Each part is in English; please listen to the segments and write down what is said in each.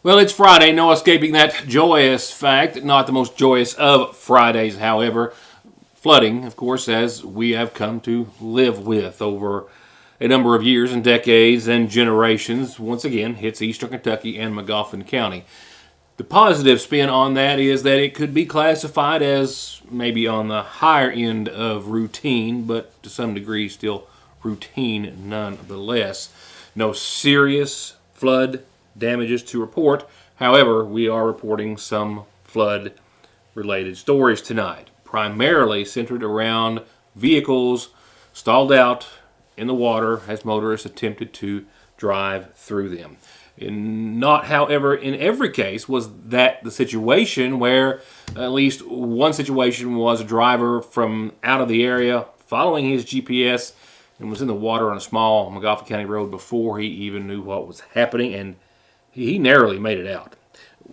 Well, it's Friday, no escaping that joyous fact. Not the most joyous of Fridays, however. Flooding, of course, as we have come to live with over a number of years and decades and generations, once again hits eastern Kentucky and Magoffin County. The positive spin on that is that it could be classified as maybe on the higher end of routine, but to some degree still routine nonetheless. No serious flood damages to report. However, we are reporting some flood-related stories tonight, primarily centered around vehicles stalled out in the water as motorists attempted to drive through them. Not, however, in every case was that the situation where at least one situation was a driver from out of the area following his GPS and was in the water on a small Magoffin County road before he even knew what was happening, and he narrowly made it out.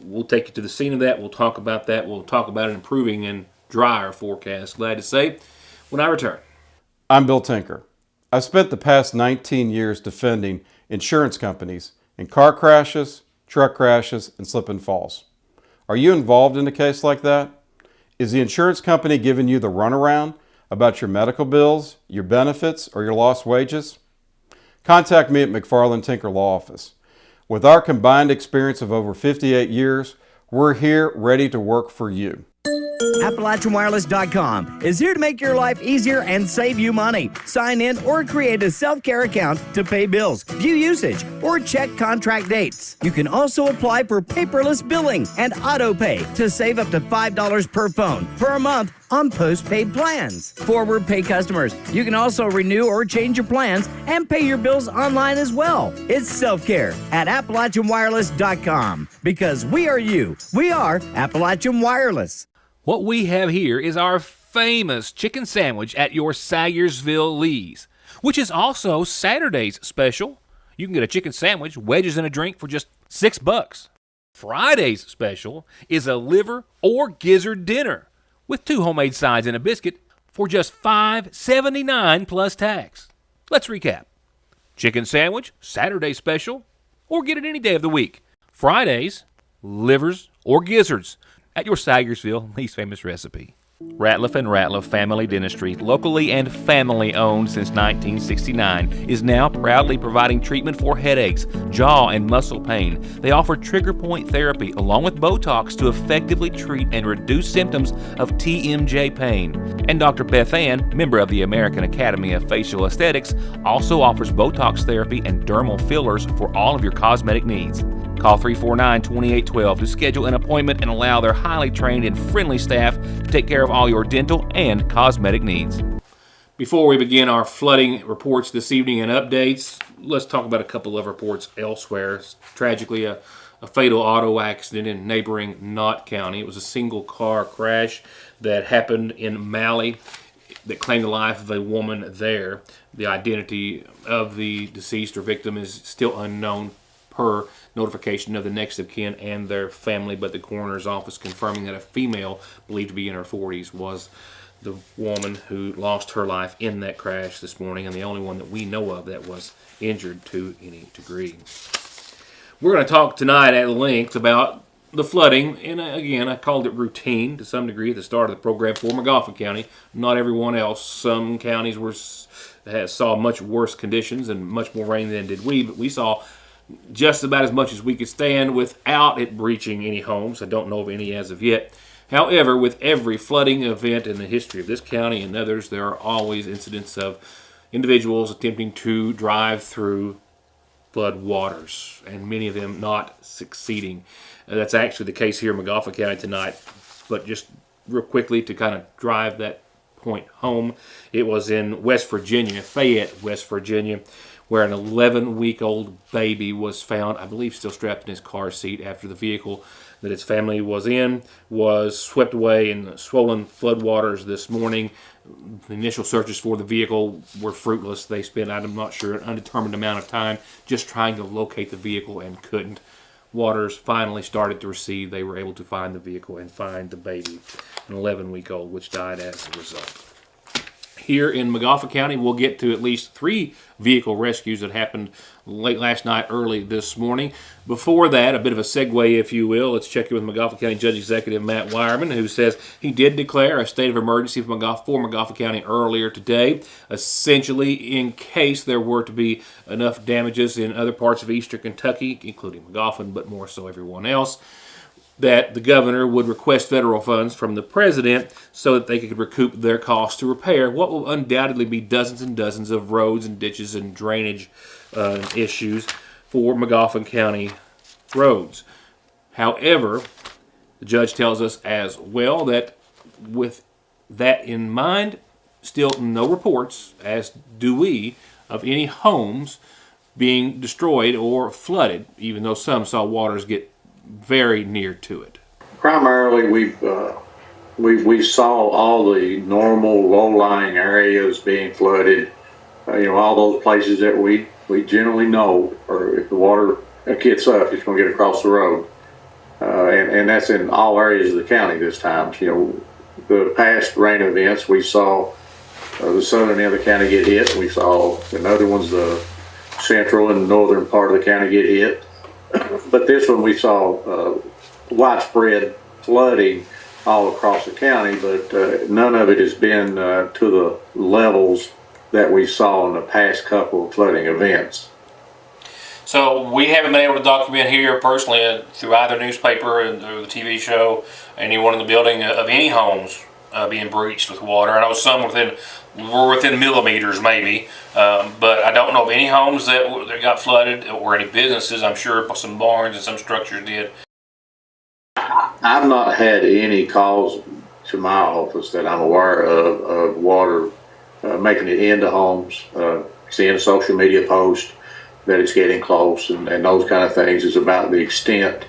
We'll take you to the scene of that. We'll talk about that. We'll talk about an improving and drier forecast, glad to say, when I return. I'm Bill Tinker. I've spent the past 19 years defending insurance companies in car crashes, truck crashes, and slip and falls. Are you involved in a case like that? Is the insurance company giving you the runaround about your medical bills, your benefits, or your lost wages? Contact me at McFarland Tinker Law Office. With our combined experience of over 58 years, we're here ready to work for you. AppalachianWireless.com is here to make your life easier and save you money. Sign in or create a self-care account to pay bills, view usage, or check contract dates. You can also apply for paperless billing and auto pay to save up to $5 per phone for a month on postpaid plans. Forward pay customers, you can also renew or change your plans and pay your bills online as well. It's self-care at AppalachianWireless.com because we are you. We are Appalachian Wireless. What we have here is our famous chicken sandwich at your Sayersville Lee's, which is also Saturday's special. You can get a chicken sandwich, wedges, and a drink for just $6. Friday's special is a liver or gizzard dinner with 2 homemade sides and a biscuit for just $5.79 plus tax. Let's recap. Chicken sandwich, Saturday special, or get it any day of the week. Fridays, livers or gizzards at your Sayersville Lee's famous recipe. Ratliff & Ratliff Family Dentistry, locally and family-owned since 1969, is now proudly providing treatment for headaches, jaw and muscle pain. They offer trigger point therapy along with Botox to effectively treat and reduce symptoms of TMJ pain. And Dr. Beth Ann, member of the American Academy of Facial Aesthetics, also offers Botox therapy and dermal fillers for all of your cosmetic needs. Call 349-2812 to schedule an appointment and allow their highly trained and friendly staff to take care of all your dental and cosmetic needs. Before we begin our flooding reports this evening and updates, let's talk about a couple of reports elsewhere. Tragically, a fatal auto accident in neighboring Knott County. It was a single car crash that happened in Malley that claimed the life of a woman there. The identity of the deceased or victim is still unknown per notification of the next of kin and their family, but the coroner's office confirming that a female believed to be in her 40s was the woman who lost her life in that crash this morning, and the only one that we know of that was injured to any degree. We're going to talk tonight at length about the flooding, and again, I called it routine to some degree at the start of the program for Magoffin County. Not everyone else. Some counties saw much worse conditions and much more rain than did we, but we saw just about as much as we could stand without it breaching any homes. I don't know of any as of yet. However, with every flooding event in the history of this county and others, there are always incidents of individuals attempting to drive through flood waters, and many of them not succeeding. That's actually the case here in Magoffin County tonight. But just real quickly to kind of drive that point home, it was in West Virginia, Fayette, West Virginia, where an 11-week-old baby was found, I believe still strapped in his car seat after the vehicle that its family was in was swept away in the swollen floodwaters this morning. The initial searches for the vehicle were fruitless. They spent, I'm not sure, an undetermined amount of time just trying to locate the vehicle and couldn't. Waters finally started to recede. They were able to find the vehicle and find the baby, an 11-week-old, which died as a result. here in McGoffin County. We'll get to at least 3 vehicle rescues that happened late last night, early this morning. Before that, a bit of a segue, if you will, let's check in with McGoffin County Judge Executive Matt Wireman, who says he did declare a state of emergency for McGoffin County earlier today, essentially in case there were to be enough damages in other parts of eastern Kentucky, including McGoffin, but more so everyone else, that the governor would request federal funds from the president so that they could recoup their costs to repair what will undoubtedly be dozens and dozens of roads and ditches and drainage issues for McGoffin County roads. However, the judge tells us as well that with that in mind, still no reports, as do we, of any homes being destroyed or flooded, even though some saw waters get very near to it. Primarily, we saw all the normal low-lying areas being flooded. All those places that we generally know, or if the water gets up, it's going to get across the road, and that's in all areas of the county this time. The past rain events, we saw the southern end of the county get hit. We saw in other ones the central and northern part of the county get hit. But this one we saw widespread flooding all across the county, but none of it has been to the levels that we saw in the past couple of flooding events. So we haven't been able to document here personally through either newspaper or the TV show, anyone in the building, of any homes being breached with water. I know some were within millimeters maybe, but I don't know of any homes that got flooded or any businesses. I'm sure some barns and some structures did. I've not had any calls to my office that I'm aware of water making it into homes. Seeing a social media post that it's getting close and those kind of things is about the extent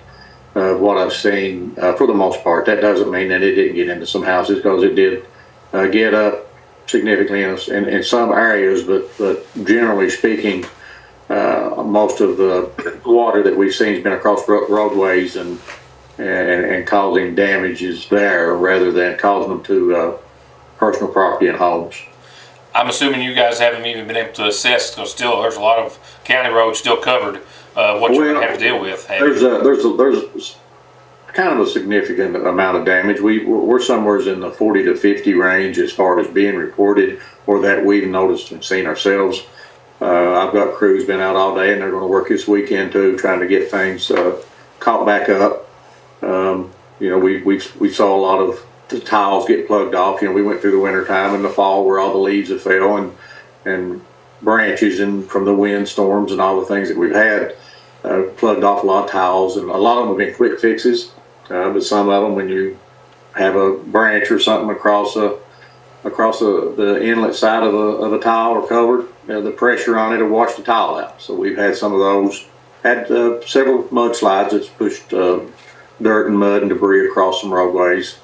of what I've seen for the most part. That doesn't mean that it didn't get into some houses, because it did get up significantly in some areas, but generally speaking, most of the water that we've seen has been across roadways and causing damages there rather than causing them to personal property and homes. I'm assuming you guys haven't even been able to assess, because still there's a lot of county roads still covered. What you're going to have to deal with. There's kind of a significant amount of damage. We're somewhere in the 40 to 50 range as far as being reported, or that we've noticed and seen ourselves. I've got crews been out all day, and they're going to work this weekend too, trying to get things caught back up. We saw a lot of the tiles get plugged off. We went through the winter time and the fall where all the leaves have fell and branches and from the wind storms and all the things that we've had plugged off a lot of tiles, and a lot of them have been quick fixes. But some of them, when you have a branch or something across the inlet side of a tile or covered, the pressure on it will wash the tile out. So we've had some of those. Had several mudslides that's pushed dirt and mud and debris across some roadways.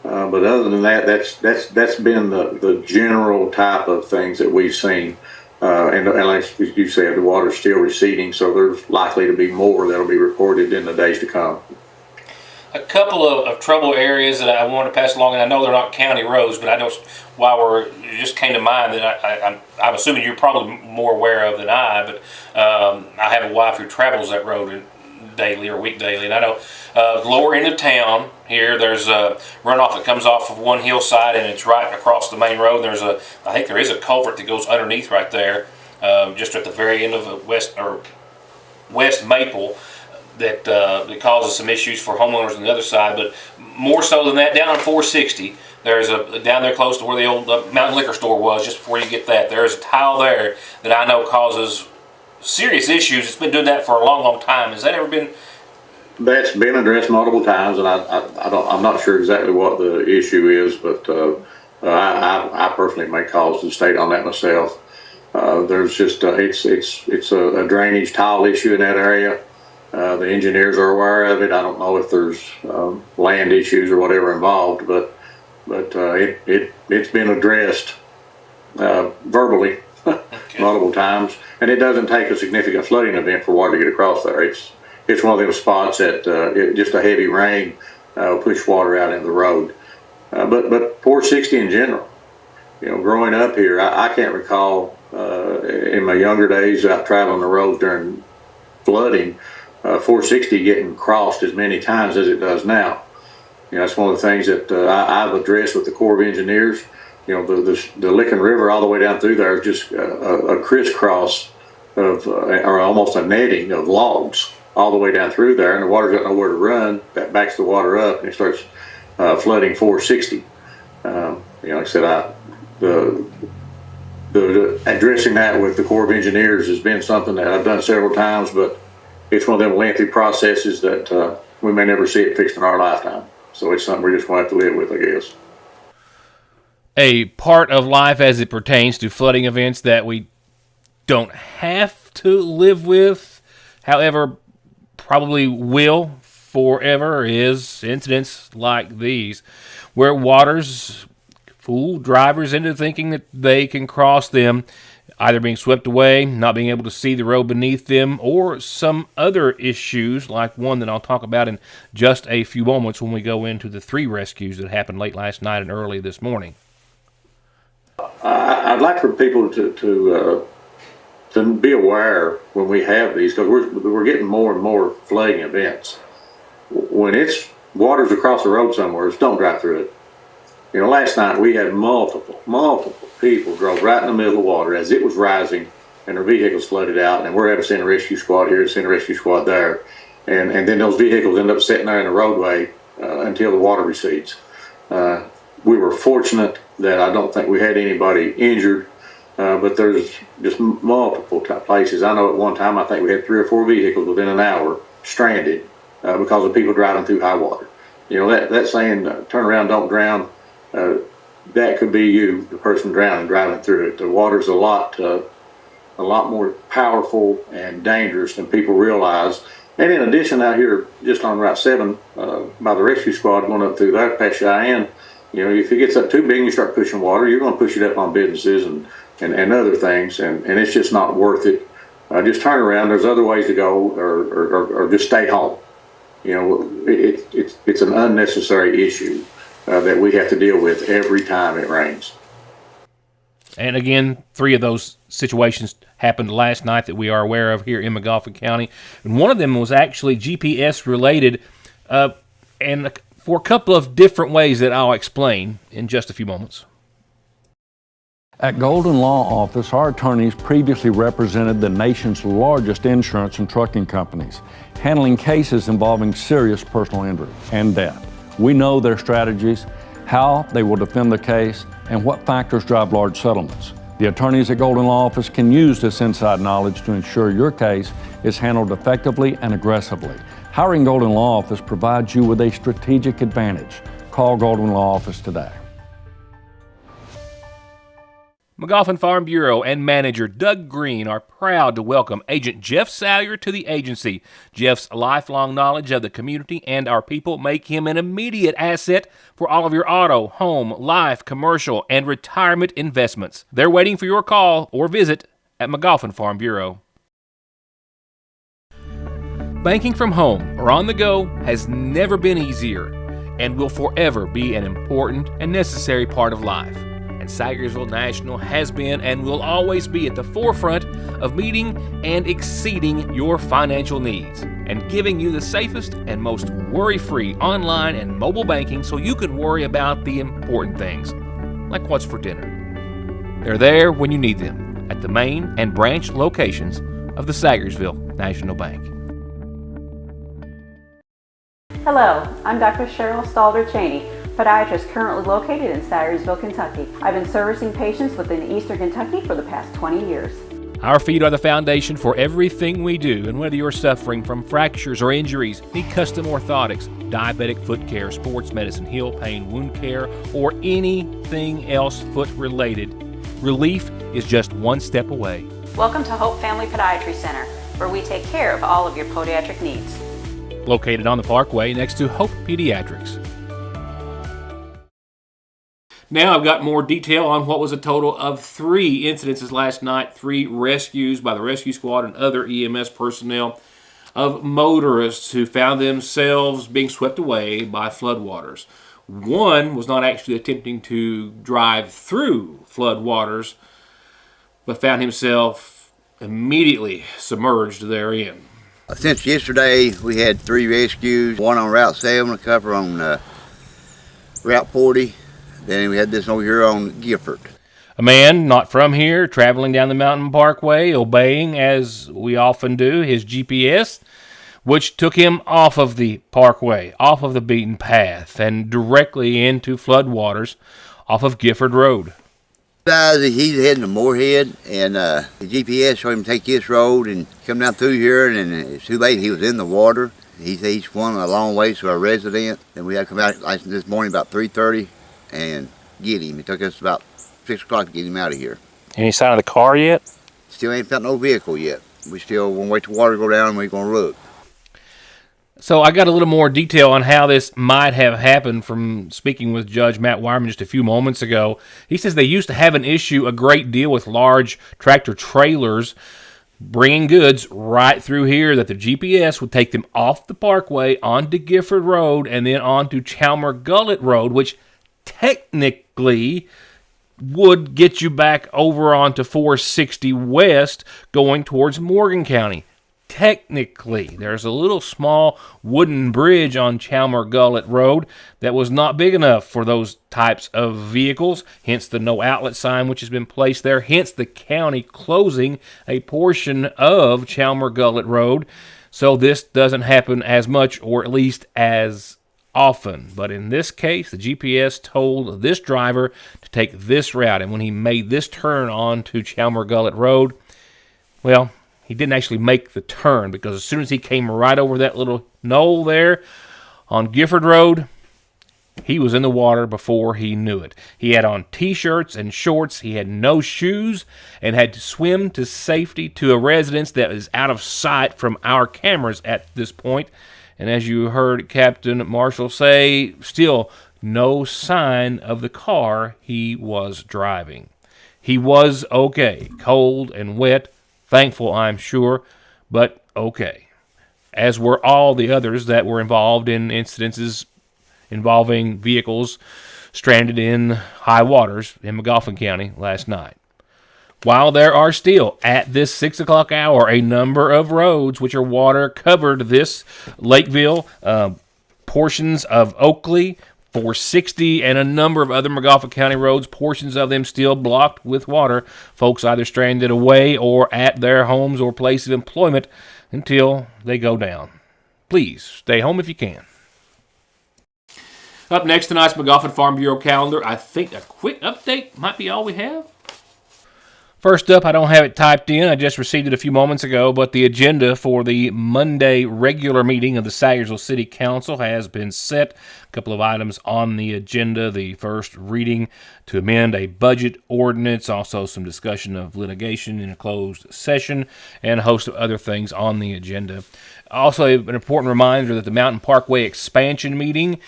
But other than that, that's been the general type of things that we've seen. And like you said, the water's still receding, so there's likely to be more that'll be reported in the days to come. A couple of trouble areas that I want to pass along, and I know they're not county roads, but I know it just came to mind that I'm assuming you're probably more aware of than I, but I have a wife who travels that road daily or week daily, and I know lower end of town here, there's a runoff that comes off of one hillside, and it's right across the main road. I think there is a culvert that goes underneath right there, just at the very end of West Maple, that causes some issues for homeowners on the other side. But more so than that, down on 460, there's down there close to where the old Mountain Liquor Store was, just before you get that, there's a tile there that I know causes serious issues. It's been doing that for a long, long time. Has that ever been? That's been addressed multiple times, and I'm not sure exactly what the issue is, but I personally make calls to the state on that myself. There's just it's a drainage tile issue in that area. The engineers are aware of it. I don't know if there's land issues or whatever involved, but it's been addressed verbally multiple times, and it doesn't take a significant flooding event for water to get across there. It's one of those spots that just a heavy rain will push water out into the road. But 460 in general, growing up here, I can't recall in my younger days out traveling the road during flooding, 460 getting crossed as many times as it does now. That's one of the things that I've addressed with the Corps of Engineers. The Licking River all the way down through there is just a crisscross of, or almost a netting of logs all the way down through there, and the water's got nowhere to run. That backs the water up, and it starts flooding 460. Like I said, the addressing that with the Corps of Engineers has been something that I've done several times, but it's one of them lengthy processes that we may never see it fixed in our lifetime. So it's something we're just going to have to live with, I guess. A part of life as it pertains to flooding events that we don't have to live with, however, probably will forever, is incidents like these, where waters fool drivers into thinking that they can cross them, either being swept away, not being able to see the road beneath them, or some other issues like one that I'll talk about in just a few moments when we go into the 3 rescues that happened late last night and early this morning. I'd like for people to be aware when we have these, because we're getting more and more flooding events. When it's waters across the road somewhere, don't drive through it. Last night we had multiple people drove right in the middle of the water as it was rising, and their vehicles flooded out. And we're having to send a rescue squad here, send a rescue squad there, and then those vehicles end up sitting there in the roadway until the water recedes. We were fortunate that I don't think we had anybody injured, but there's just multiple places. I know at one time I think we had 3 or 4 vehicles within an hour stranded because of people driving through high water. That saying, turn around, don't drown, that could be you, the person drowning, driving through it. The water's a lot more powerful and dangerous than people realize. And in addition, out here just on Route 7 by the rescue squad going up through there past Cheyenne, if it gets up too big and you start pushing water, you're going to push it up on businesses and other things, and it's just not worth it. Just turn around. There's other ways to go, or just stay home. It's an unnecessary issue that we have to deal with every time it rains. And again, 3 of those situations happened last night that we are aware of here in McGoffin County. And one of them was actually GPS related, and for a couple of different ways that I'll explain in just a few moments. At Golden Law Office, our attorneys previously represented the nation's largest insurance and trucking companies, handling cases involving serious personal injury and death. We know their strategies, how they will defend the case, and what factors drive large settlements. The attorneys at Golden Law Office can use this inside knowledge to ensure your case is handled effectively and aggressively. Hiring Golden Law Office provides you with a strategic advantage. Call Golden Law Office today. McGoffin Farm Bureau and manager Doug Green are proud to welcome Agent Jeff Salyer to the agency. Jeff's lifelong knowledge of the community and our people make him an immediate asset for all of your auto, home, life, commercial, and retirement investments. They're waiting for your call or visit at McGoffin Farm Bureau. Banking from home or on the go has never been easier and will forever be an important and necessary part of life. And Sayersville National has been and will always be at the forefront of meeting and exceeding your financial needs and giving you the safest and most worry-free online and mobile banking so you can worry about the important things, like what's for dinner. They're there when you need them at the main and branch locations of the Sayersville National Bank. Hello, I'm Dr. Cheryl Stalder-Cheney, podiatrist currently located in Sayersville, Kentucky. I've been servicing patients within Eastern Kentucky for the past 20 years. Our feet are the foundation for everything we do, and whether you're suffering from fractures or injuries, need custom orthotics, diabetic foot care, sports medicine, heel pain, wound care, or anything else foot related, relief is just one step away. Welcome to Hope Family Podiatry Center, where we take care of all of your podiatric needs. Located on the Parkway next to Hope Pediatrics. Now I've got more detail on what was a total of 3 incidences last night, 3 rescues by the rescue squad and other EMS personnel of motorists who found themselves being swept away by floodwaters. One was not actually attempting to drive through flood waters, but found himself immediately submerged therein. Since yesterday, we had 3 rescues, one on Route 7, a couple on Route 40, then we had this over here on Gifford. A man not from here, traveling down the mountain parkway, obeying, as we often do, his GPS, which took him off of the parkway, off of the beaten path, and directly into floodwaters off of Gifford Road. He's heading to Moorhead, and the GPS showed him take this road and come down through here, and then it's too late. He was in the water. He said he's swum a long ways to our resident. Then we had to come out like this morning about 3:30 and get him. It took us about 6 o'clock to get him out of here. Any sign of the car yet? Still ain't found no vehicle yet. We still want to wait till water go down and we're going to look. So I got a little more detail on how this might have happened from speaking with Judge Matt Wyman just a few moments ago. He says they used to have an issue a great deal with large tractor trailers bringing goods right through here, that the GPS would take them off the parkway onto Gifford Road and then onto Chalmer Gullet Road, which technically would get you back over onto 460 West going towards Morgan County. Technically, there's a little small wooden bridge on Chalmer Gullet Road that was not big enough for those types of vehicles, hence the no outlet sign which has been placed there, hence the county closing a portion of Chalmer Gullet Road. So this doesn't happen as much, or at least as often. But in this case, the GPS told this driver to take this route, and when he made this turn onto Chalmer Gullet Road, well, he didn't actually make the turn, because as soon as he came right over that little knoll there on Gifford Road, he was in the water before he knew it. He had on T-shirts and shorts. He had no shoes and had to swim to safety to a residence that is out of sight from our cameras at this point. And as you heard Captain Marshall say, still no sign of the car he was driving. He was okay, cold and wet. Thankful, I'm sure, but okay. As were all the others that were involved in incidences involving vehicles stranded in high waters in McGoffin County last night. While there are still, at this 6 o'clock hour, a number of roads which are water covered, this Lakeville, portions of Oakley, 460, and a number of other McGoffin County roads, portions of them still blocked with water. Folks either stranded away or at their homes or place of employment until they go down. Please stay home if you can. Up next, tonight's McGoffin Farm Bureau calendar. I think a quick update might be all we have. First up, I don't have it typed in. I just received it a few moments ago, but the agenda for the Monday regular meeting of the Sayersville City Council has been set. A couple of items on the agenda. The first reading to amend a budget ordinance, also some discussion of litigation in a closed session, and a host of other things on the agenda. Also, an important reminder that the Mountain Parkway expansion meeting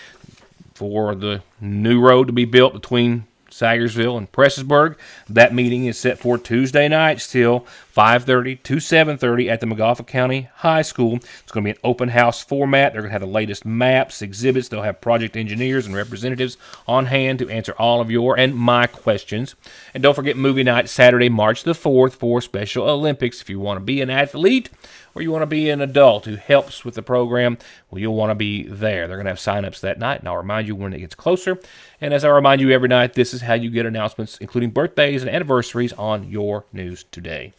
for the new road to be built between Sayersville and Prestonsburg. That meeting is set for Tuesday night, still 5:30 to 7:30 at the McGoffin County High School. It's going to be an open house format. They're going to have the latest maps, exhibits. They'll have project engineers and representatives on hand to answer all of your and my questions. And don't forget movie night Saturday, March the 4th for Special Olympics. If you want to be an athlete or you want to be an adult who helps with the program, well, you'll want to be there. They're going to have sign-ups that night, and I'll remind you when it gets closer. And as I remind you every night, this is how you get announcements, including birthdays and anniversaries, on Your News Today.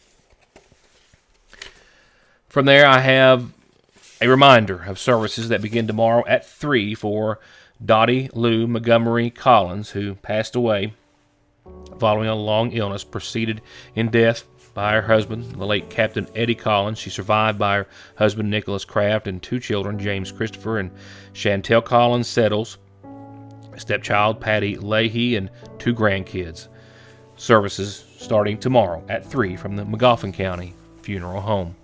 From there, I have a reminder of services that begin tomorrow at 3 for Dottie Lou Montgomery Collins, who passed away following a long illness, preceded in death by her husband, the late Captain Eddie Collins. She survived by her husband, Nicholas Kraft, and 2 children, James Christopher and Chantel Collins Settles, a stepchild, Patty Leahy, and 2 grandkids. Services starting tomorrow at 3 from the McGoffin County Funeral Home.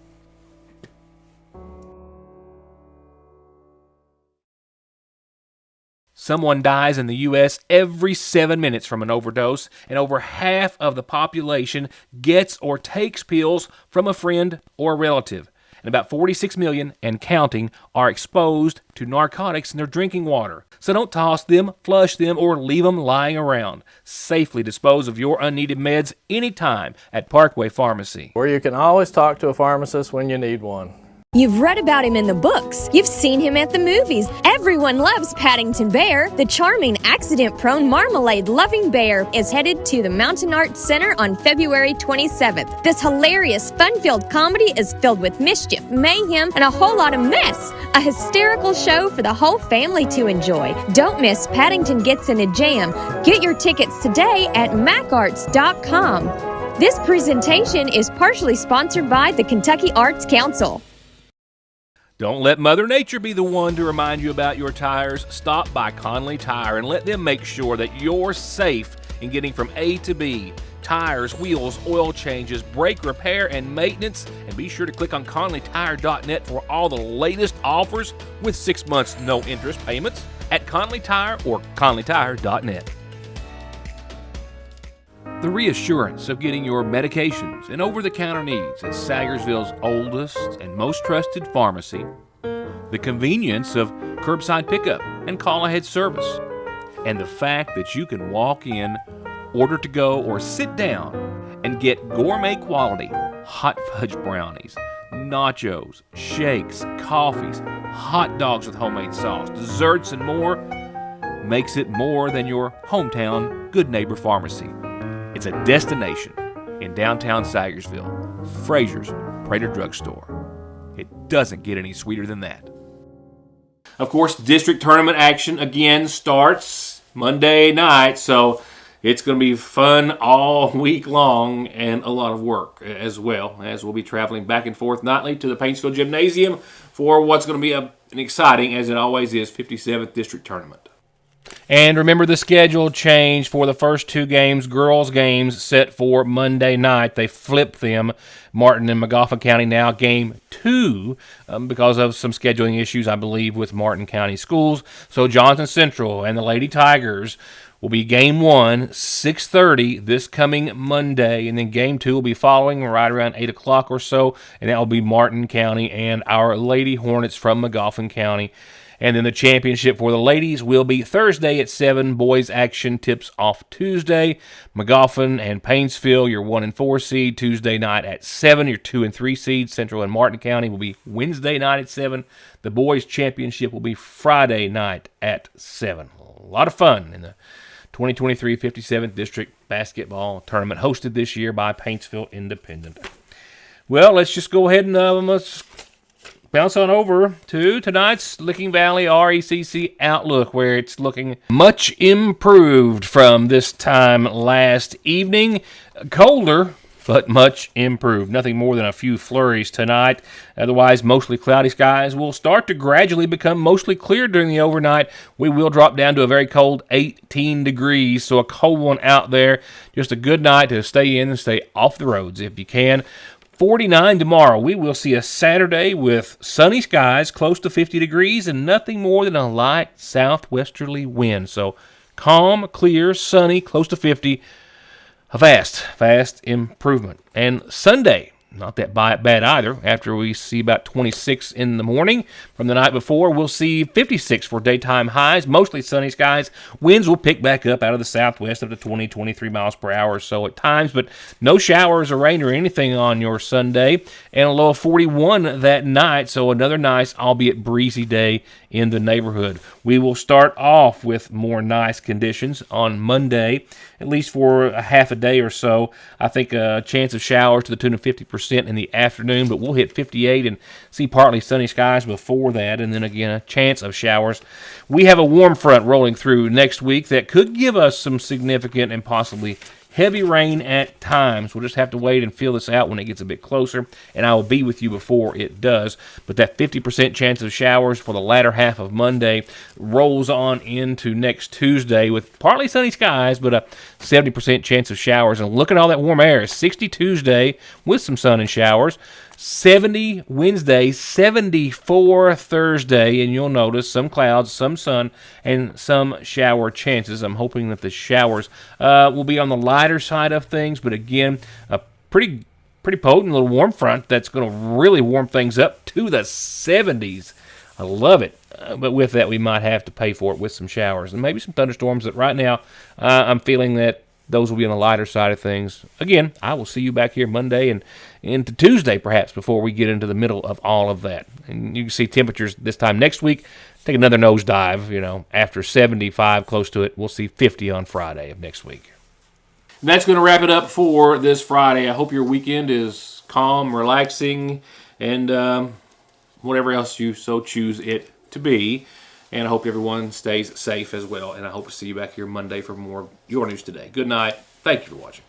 Someone dies in the U.S. every 7 minutes from an overdose, and over half of the population gets or takes pills from a friend or relative. and about 46 million and counting are exposed to narcotics in their drinking water. So don't toss them, flush them, or leave them lying around. Safely dispose of your unneeded meds anytime at Parkway Pharmacy, where you can always talk to a pharmacist when you need one. You've read about him in the books. You've seen him at the movies. Everyone loves Paddington Bear. The charming, accident-prone, marmalade-loving bear is headed to the Mountain Arts Center on February 27th. This hilarious, fun-filled comedy is filled with mischief, mayhem, and a whole lot of mess. A hysterical show for the whole family to enjoy. Don't miss Paddington Gets in a Jam. Get your tickets today at macarts.com. This presentation is partially sponsored by the Kentucky Arts Council. Don't let Mother Nature be the one to remind you about your tires. Stop by Conley Tire and let them make sure that you're safe in getting from A to B. Tires, wheels, oil changes, brake repair, and maintenance. And be sure to click on ConleyTire.net for all the latest offers with 6 months no interest payments at Conley Tire or ConleyTire.net. The reassurance of getting your medications and over-the-counter needs at Sayersville's oldest and most trusted pharmacy, the convenience of curbside pickup and call-ahead service, and the fact that you can walk in, order to go, or sit down and get gourmet quality hot fudge brownies, nachos, shakes, coffees, hot dogs with homemade sauce, desserts, and more makes it more than your hometown Good Neighbor Pharmacy. It's a destination in downtown Sayersville, Frazier's Prater Drugstore. It doesn't get any sweeter than that. Of course, district tournament action again starts Monday night, so it's going to be fun all week long and a lot of work as well, as we'll be traveling back and forth nightly to the Paintsville Gymnasium for what's going to be an exciting, as it always is, 57th district tournament. And remember the schedule change for the first two games, girls' games set for Monday night. They flipped them. Martin and McGoffin County now game 2 because of some scheduling issues, I believe, with Martin County schools. So Johnson Central and the Lady Tigers will be game 1, 6:30 this coming Monday, and then game 2 will be following right around 8 o'clock or so, and that will be Martin County and our Lady Hornets from McGoffin County. And then the championship for the ladies will be Thursday at 7. Boys action tips off Tuesday. McGoffin and Paintsville, your 1 and 4 seed, Tuesday night at 7. Your 2 and 3 seeds, Central and Martin County, will be Wednesday night at 7. The boys championship will be Friday night at 7. A lot of fun in the 2023 57th District Basketball Tournament hosted this year by Paintsville Independent. Well, let's just go ahead and let's bounce on over to tonight's Licking Valley RECC Outlook, where it's looking much improved from this time last evening. Colder, but much improved. Nothing more than a few flurries tonight. Otherwise, mostly cloudy skies will start to gradually become mostly clear during the overnight. We will drop down to a very cold 18 degrees, so a cold one out there. Just a good night to stay in and stay off the roads if you can. 49 tomorrow. We will see a Saturday with sunny skies, close to 50 degrees, and nothing more than a light southwesterly wind. So calm, clear, sunny, close to 50. A fast improvement. And Sunday, not that bad either. After we see about 26 in the morning from the night before, we'll see 56 for daytime highs, mostly sunny skies. Winds will pick back up out of the southwest up to 20, 23 miles per hour or so at times, but no showers or rain or anything on your Sunday. And a low of 41 that night, so another nice, albeit breezy day in the neighborhood. We will start off with more nice conditions on Monday, at least for a half a day or so. I think a chance of showers to the tune of 50% in the afternoon, but we'll hit 58 and see partly sunny skies before that, and then again a chance of showers. We have a warm front rolling through next week that could give us some significant and possibly heavy rain at times. We'll just have to wait and feel this out when it gets a bit closer, and I will be with you before it does. But that 50% chance of showers for the latter half of Monday rolls on into next Tuesday with partly sunny skies, but a 70% chance of showers. And look at all that warm air. 60 Tuesday with some sun and showers. 70 Wednesday, 74 Thursday, and you'll notice some clouds, some sun, and some shower chances. I'm hoping that the showers will be on the lighter side of things, but again, a pretty pretty potent little warm front that's going to really warm things up to the 70s. I love it. But with that, we might have to pay for it with some showers and maybe some thunderstorms. That right now, I'm feeling that those will be on the lighter side of things. Again, I will see you back here Monday and into Tuesday, perhaps, before we get into the middle of all of that. And you can see temperatures this time next week take another nosedive. After 75, close to it, we'll see 50 on Friday of next week. And that's going to wrap it up for this Friday. I hope your weekend is calm, relaxing, and whatever else you so choose it to be. And I hope everyone stays safe as well. And I hope to see you back here Monday for more Your News Today. Good night. Thank you for watching.